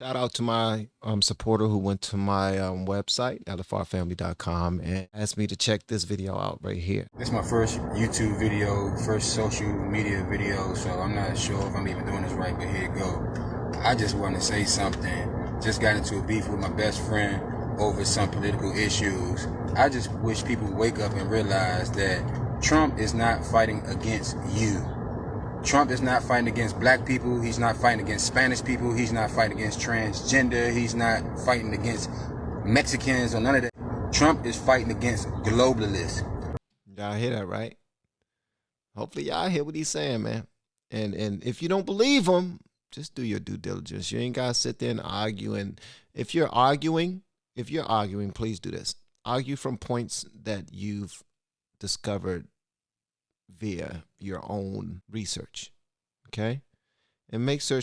Shout out to my supporter who went to my website, LFRFamily.com, and asked me to check this video out right here. This is my first YouTube video, first social media video, so I'm not sure if I'm even doing this right, but here you go. I just want to say something. Just got into a beef with my best friend over some political issues. I just wish people would wake up and realize that Trump is not fighting against you. Trump is not fighting against black people. He's not fighting against Spanish people. He's not fighting against transgender. He's not fighting against Mexicans or none of that. Trump is fighting against globalists. Y'all hear that, right? Hopefully y'all hear what he's saying, man. And if you don't believe him, just do your due diligence. You ain't got to sit there and argue. And if you're arguing, please do this. Argue from points that you've discovered via your own research, okay? And make sure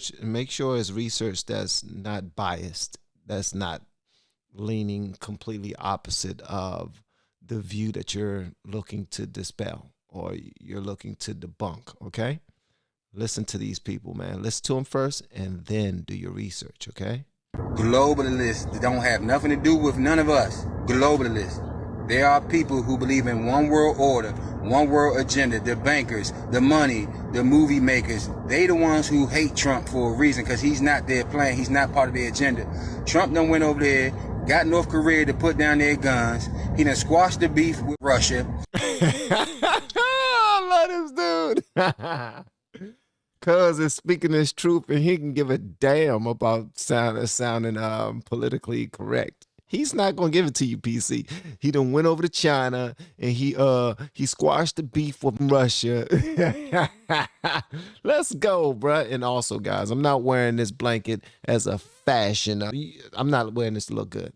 it's research that's not biased, that's not leaning completely opposite of the view that you're looking to dispel or you're looking to debunk, okay? Listen to these people, man. Listen to them first and then do your research, okay? Globalists don't have nothing to do with none of us. Globalists. There are people who believe in one world order, one world agenda, the bankers, the money, the movie makers. They the ones who hate Trump for a reason because he's not their plan. He's not part of their agenda. Trump done went over there, got North Korea to put down their guns. He done squashed the beef with Russia. I love this dude. Cuz is speaking his truth and he can give a damn about sounding politically correct. He's not gonna give it to you, PC. He done went over to China and he squashed the beef with Russia. Let's go, bruh. And also, guys, I'm not wearing this blanket as a fashion. I'm not wearing this to look good.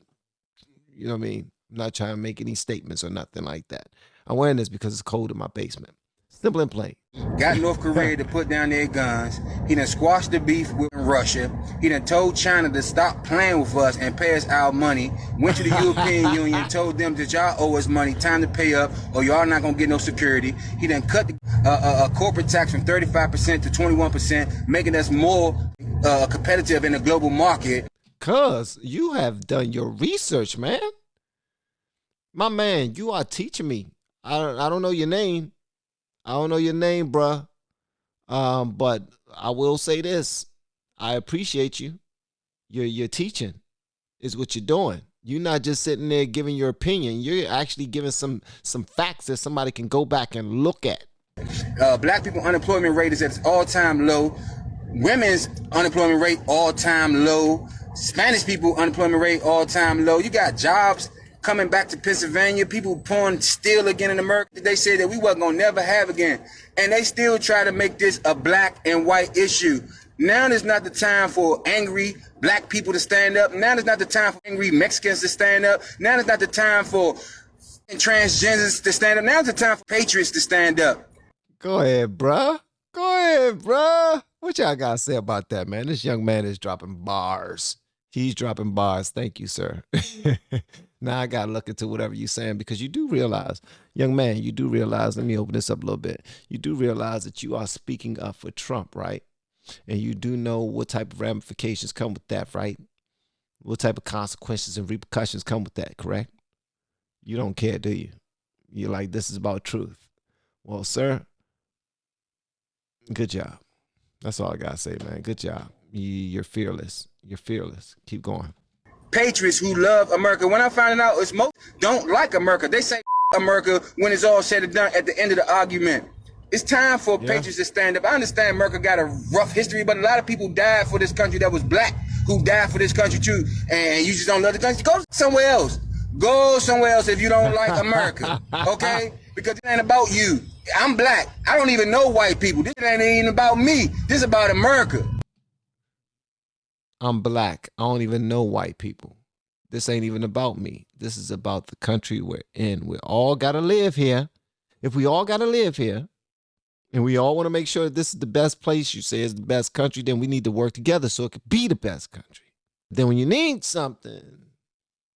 You know what I mean? I'm not trying to make any statements or nothing like that. I'm wearing this because it's cold in my basement. Simple and plain. Got North Korea to put down their guns. He done squashed the beef with Russia. He done told China to stop playing with us and pay us our money. Went to the European Union, told them that y'all owe us money, time to pay up, or y'all not gonna get no security. He done cut the corporate tax from 35% to 21%, making us more competitive in the global market. Cuz you have done your research, man. My man, you are teaching me. I don't know your name. I don't know your name, bruh. But I will say this. I appreciate you. You're teaching is what you're doing. You're not just sitting there giving your opinion. You're actually giving some facts that somebody can go back and look at. Black people unemployment rate is at its all-time low. Women's unemployment rate all-time low. Spanish people unemployment rate all-time low. You got jobs coming back to Pennsylvania, people pouring steel again in America. They said that we wasn't gonna never have again. And they still try to make this a black and white issue. Now is not the time for angry black people to stand up. Now is not the time for angry Mexicans to stand up. Now is not the time for transgenders to stand up. Now is the time for patriots to stand up. Go ahead, bruh. Go ahead, bruh. What y'all gotta say about that, man? This young man is dropping bars. He's dropping bars. Thank you, sir. Now I got to look into whatever you're saying because you do realize, young man, you do realize, let me open this up a little bit. You do realize that you are speaking up for Trump, right? And you do know what type of ramifications come with that, right? What type of consequences and repercussions come with that, correct? You don't care, do you? You're like, this is about truth. Well, sir, good job. That's all I got to say, man. Good job. You're fearless. You're fearless. Keep going. Patriots who love America. When I found out, it's most don't like America. They say America when it's all said and done at the end of the argument. It's time for patriots to stand up. I understand America got a rough history, but a lot of people died for this country that was black, who died for this country too. And you just don't love the country. Go somewhere else. Go somewhere else if you don't like America, okay? Because it ain't about you. I'm black. I don't even know white people. This ain't even about me. This is about America. I'm black. I don't even know white people. This ain't even about me. This is about the country we're in. We all got to live here. If we all got to live here and we all want to make sure that this is the best place, you say is the best country, then we need to work together so it could be the best country. Then when you need something,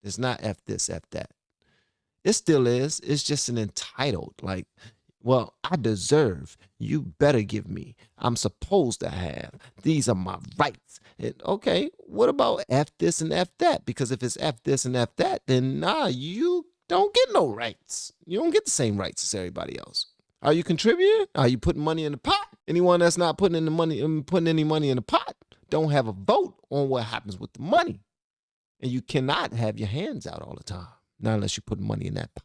it's not F this, F that. It still is. It's just an entitled. Like Well, I deserve. You better give me. I'm supposed to have. These are my rights. And okay, what about F this and F that? Because if it's F this and F that, then nah, you don't get no rights. You don't get the same rights as everybody else. Are you contributing? Are you putting money in the pot? Anyone that's not putting in the money, putting any money in the pot, don't have a vote on what happens with the money. And you cannot have your hands out all the time, not unless you put money in that pot.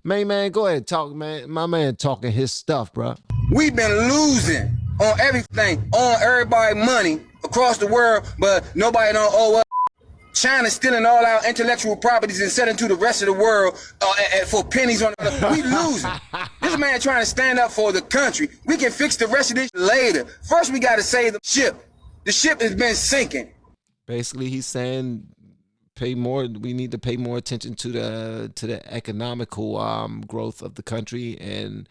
Man, go ahead and talk, man. My man talking his stuff, bro. We've been losing on everything, on everybody money across the world, but nobody don't owe us. China's stealing all our intellectual properties and selling to the rest of the world for pennies on the. We losing. This man trying to stand up for the country. We can fix the rest of this later. First, we got to save the ship. The ship has been sinking. Basically, he's saying pay more. We need to pay more attention to the economical growth of the country, and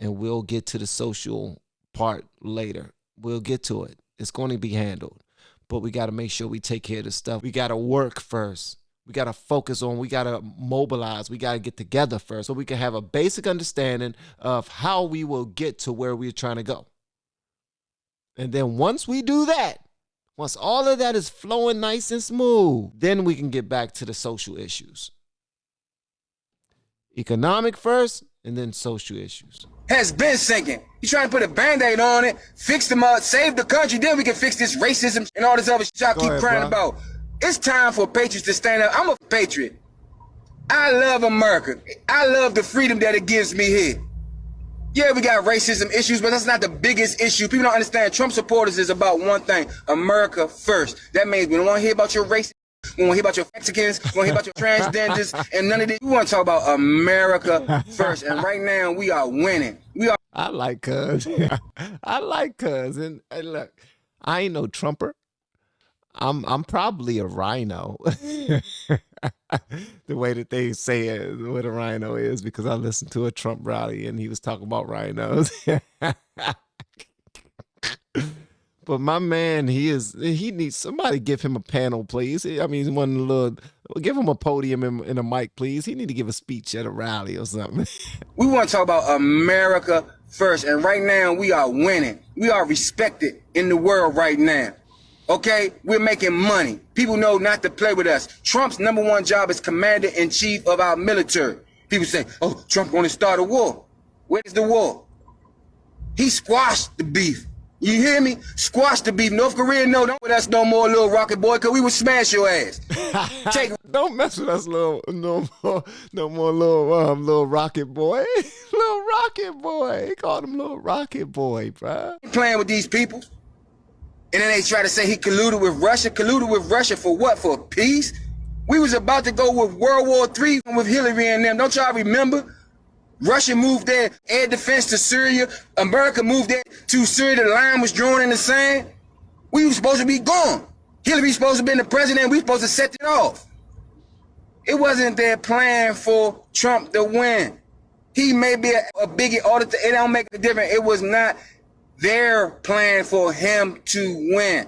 we'll get to the social part later. We'll get to it. It's going to be handled. But we got to make sure we take care of the stuff. We got to work first. We got to focus on, we got to mobilize. We got to get together first so we can have a basic understanding of how we will get to where we're trying to go. And then once we do that, once all of that is flowing nice and smooth, then we can get back to the social issues. Economic first and then social issues. Has been sinking. You trying to put a Band-Aid on it, fix them up, save the country, then we can fix this racism and all this other shit y'all keep crying about. It's time for patriots to stand up. I'm a patriot. I love America. I love the freedom that it gives me here. Yeah, we got racism issues, but that's not the biggest issue. People don't understand. Trump supporters is about one thing: America first. That means we don't want to hear about your racism. We want to hear about your Mexicans. We want to hear about your transgenders and none of this. We want to talk about America first. And right now, we are winning. I like cuz. I like cuz. And look, I ain't no Trumper. I'm probably a rhino. The way that they say it, what a rhino is, because I listened to a Trump rally and he was talking about rhinos. But my man, he needs somebody give him a panel, please. I mean, give him a podium and a mic, please. He need to give a speech at a rally or something. We want to talk about America first. And right now we are winning. We are respected in the world right now. Okay, we're making money. People know not to play with us. Trump's #1 job is commander-in-chief of our military. People say, oh, Trump going to start a war. Where's the war? He squashed the beef. You hear me? Squash the beef. North Korea, no, don't with us no more, little rocket boy, because we will smash your ass. Don't mess with us, no more, little rocket boy. Little rocket boy. He called him little rocket boy, bro. Playing with these people. And then they try to say he colluded with Russia. Colluded with Russia for what? For peace? We was about to go with World War III with Hillary and them. Don't y'all remember? Russia moved their air defense to Syria. America moved that to Syria. The line was drawn in the sand. We were supposed to be gone. Hillary's supposed to be the president. We supposed to set it off. It wasn't their plan for Trump to win. He may be a bigot auditor. It don't make a difference. It was not their plan for him to win.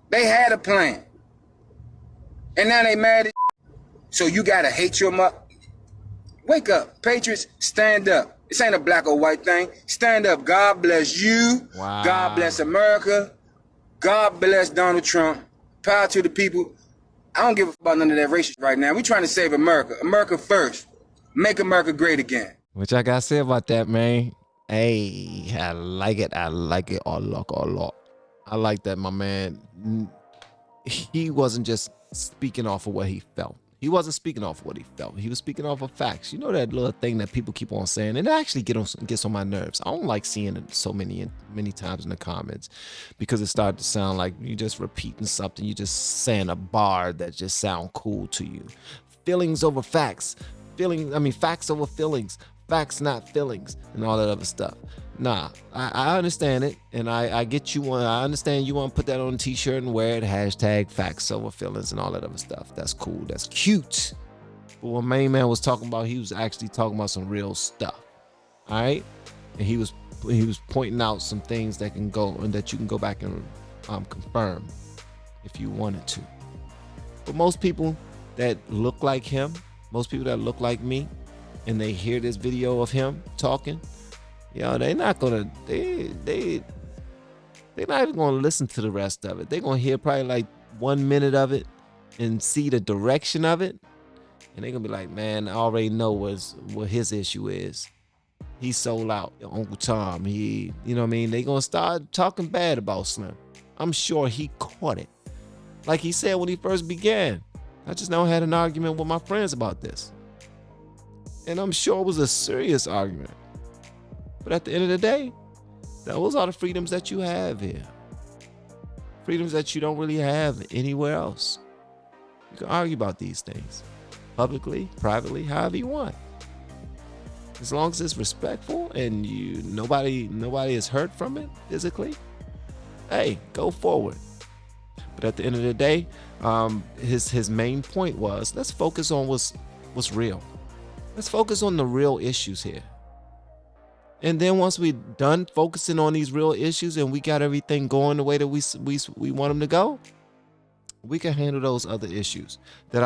They had a plan. And now they mad at you. So you gotta hate your mother. Wake up. Patriots, stand up. This ain't a black or white thing. Stand up. God bless you. Wow. God bless America. God bless Donald Trump. Power to the people. I don't give a fuck about none of that racism right now. We trying to save America. America first. Make America great again. What y'all gotta say about that, man? Hey, I like it. I like it a lot. I like that, my man. He wasn't just speaking off of what he felt. He wasn't speaking off of what he felt. He was speaking off of facts. You know that little thing that people keep on saying, and it actually gets on my nerves. I don't like seeing it so many times in the comments because it started to sound like you just repeating something. You just saying a bar that just sound cool to you. Feelings over facts. Facts over feelings. Facts, not feelings, and all that other stuff. Nah, I understand it, and I get you. I understand you want to put that on a t-shirt and wear it. # facts over feelings and all that other stuff. That's cool. That's cute. But what main man was talking about, he was actually talking about some real stuff. All right, and he was pointing out some things that can go and that you can go back and confirm if you wanted to. But most people that look like him, most people that look like me, and they hear this video of him talking, they're not gonna they're not even gonna listen to the rest of it. They're gonna hear probably like 1 minute of it and see the direction of it, and they're gonna be like, man, I already know what his issue is. He sold out Uncle Tom. He, you know what I mean? They gonna start talking bad about Slim. I'm sure he caught it. Like he said when he first began, I just now had an argument with my friends about this. And I'm sure it was a serious argument. But at the end of the day, those are the freedoms that you have here. Freedoms that you don't really have anywhere else. You can argue about these things publicly, privately, however you want. As long as it's respectful and nobody is hurt from it physically, hey, go forward. But at the end of the day, his main point was, let's focus on what's real. Let's focus on the real issues here. And then once we're done focusing on these real issues and we got everything going the way that we want them to go, we can handle those other issues that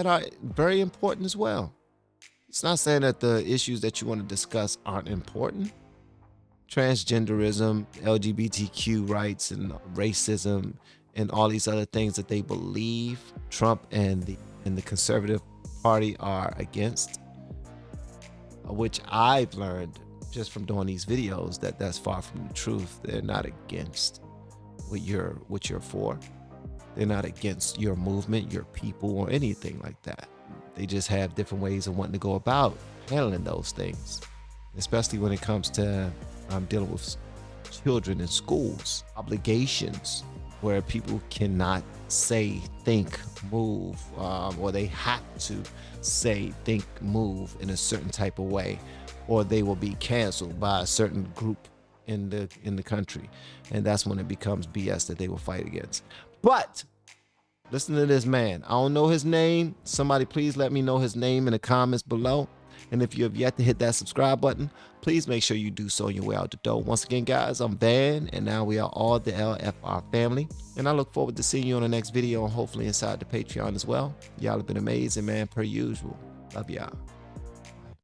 are very important as well. It's not saying that the issues that you want to discuss aren't important. Transgenderism, LGBTQ rights, and racism, and all these other things that they believe Trump and the conservative party are against, which I've learned just from doing these videos that's far from the truth. They're not against what you're for. They're not against your movement, your people, or anything like that. They just have different ways of wanting to go about handling those things, especially when it comes to dealing with children in schools, obligations where people cannot say, think, move, or they have to say, think, move in a certain type of way, or they will be canceled by a certain group in the country. And that's when it becomes BS that they will fight against. But listen to this man. I don't know his name. Somebody please let me know his name in the comments below. And if you have yet to hit that subscribe button, please make sure you do so on your way out the door. Once again, guys, I'm Van, and now we are all the LFR family. And I look forward to seeing you on the next video, and hopefully inside the Patreon as well. Y'all have been amazing, man, per usual. Love y'all.